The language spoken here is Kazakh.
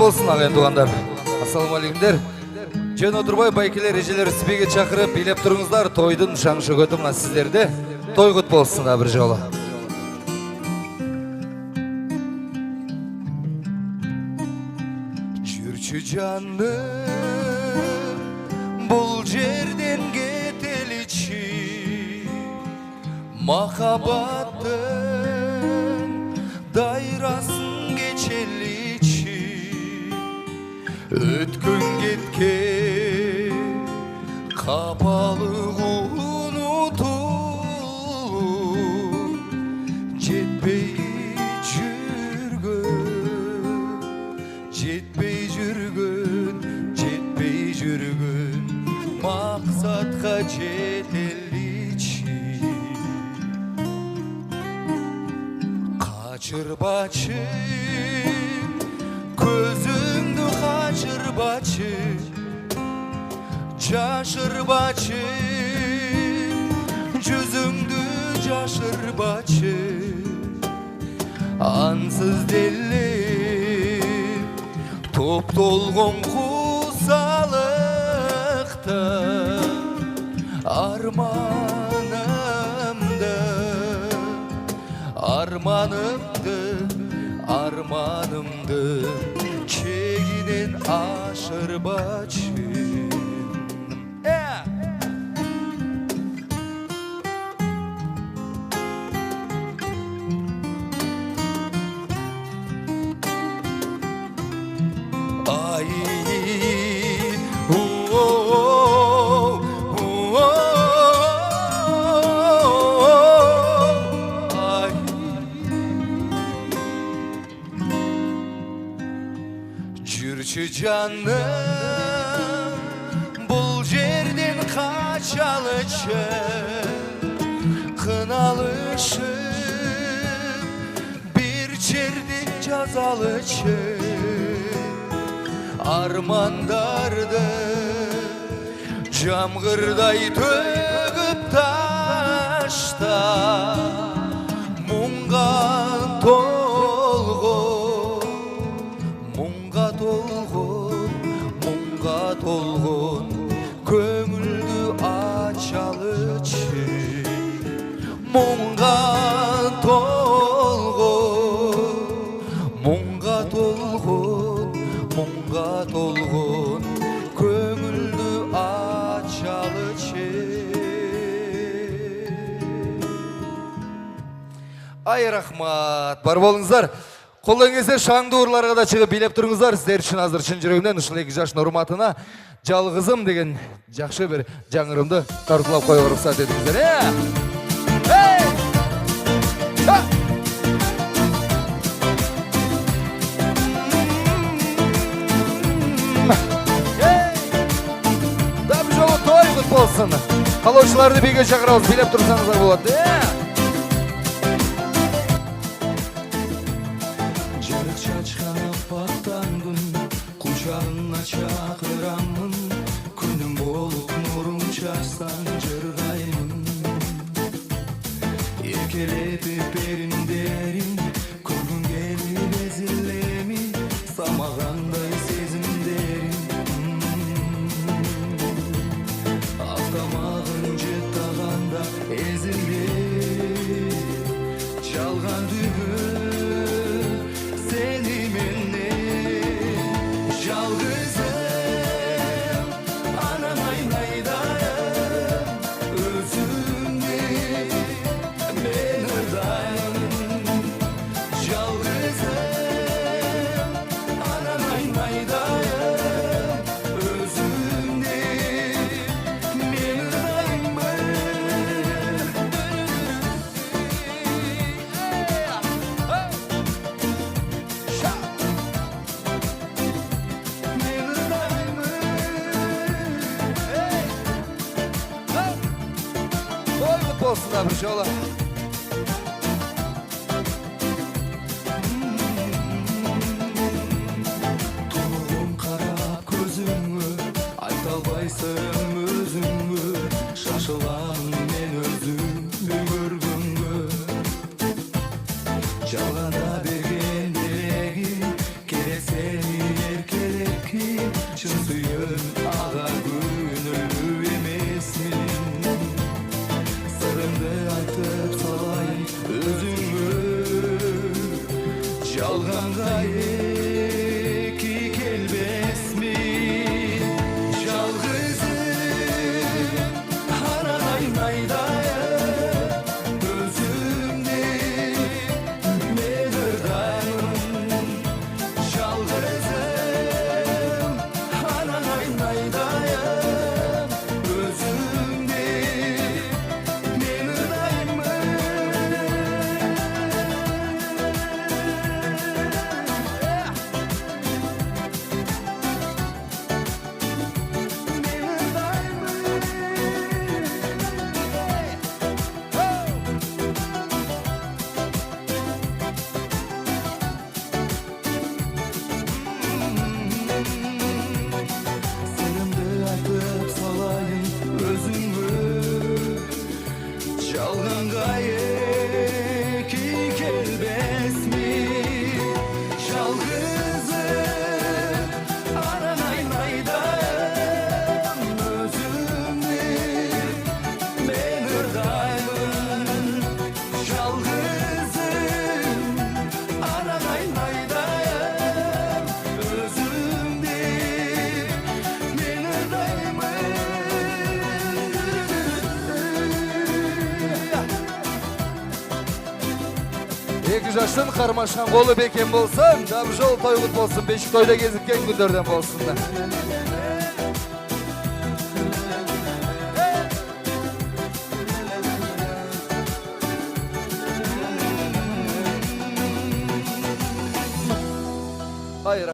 болсын ағайын туғандар. Ассалаумағалейкумдер. Жөн отырбай байкелер, ежелер сібеге шақырып, билеп тұрыңыздар. Тойдың шаңшы көтімна сіздерді. Той құт болсын да бір жолы. Жүрші жаным, бұл жерден кетелічі, махаббаттың дайрасын кечелічі, өткөн кетке қапалық ұнуту, жетпей жүргөн мақсатқа жетелічі, қачырбачы көзіңді, қачырбачы жашырбачы жүзіңді, жашырбачы ансыз деле топ толғын құсалықта арманымды чегінен ашырбачы. Жүрші жаным, бұл жерден қачалычы, қыналышы, бір жерде жазалычы, армандарды жамғырдай төгіп ташта, мұңға толғын көңілді ачалычы, мұңға толғын көңілді ачалычы. Ай, рахмат, бар болыңыздар. Қолдан келсе шаңды урларға да шығып билеп тұрыңыздар. Сіздер үшін азыр шын жүрегімнен ушул 2 жаш урматына жалғызым деген жақшы бір жаңырымды тартылап қоюға рұқсат етіңіздер. Да бір жолы той құт болсын. Қалаушыларды биге шақырамыз, билеп тұрсаңыздар болады. Құшағына шақырамын, күнім болып нұрым шашсан жырғаймын. Еркелетіп періндерін, көргің келіп езілемін, самағандай сезімдерін. Автамағын жеттағанда езіле, жалған дүбі сені менне. Жалғызым, анам айнайдайым, өзіңде мен ырдайым. Жалғызым, анам айнайдайым, өзіңде мен ырдайым. Olsun da bir şey ola. Tuğum qarab gözümü, aytalbaysın özümü, şaşılan men özüm görgümü. Жалғана берген дерегім, келе сені ağa gönüllü emesmin. Sırrımdı aytıp salayım özüngө, жалганга эки келбесмин. Жалгызым аралай майдайым, өзүмдү мен ырдаймын. Жалгызым аралай майдайым, өзүмдү мен ырдаймын. Sırrımdı aytıp salayım özüngө, жалганга эки келбесмин. Жалгызым аралай майдайым, өзүмдү мен ырдаймын. Жалгызым аралай майдайым, өзүмдү мен ырдаймын. Эки жаштын кармашкан колу бекем болсун, жабы жол той кут болсун, бешик тойдо кезиккен күндөрдөн болсун.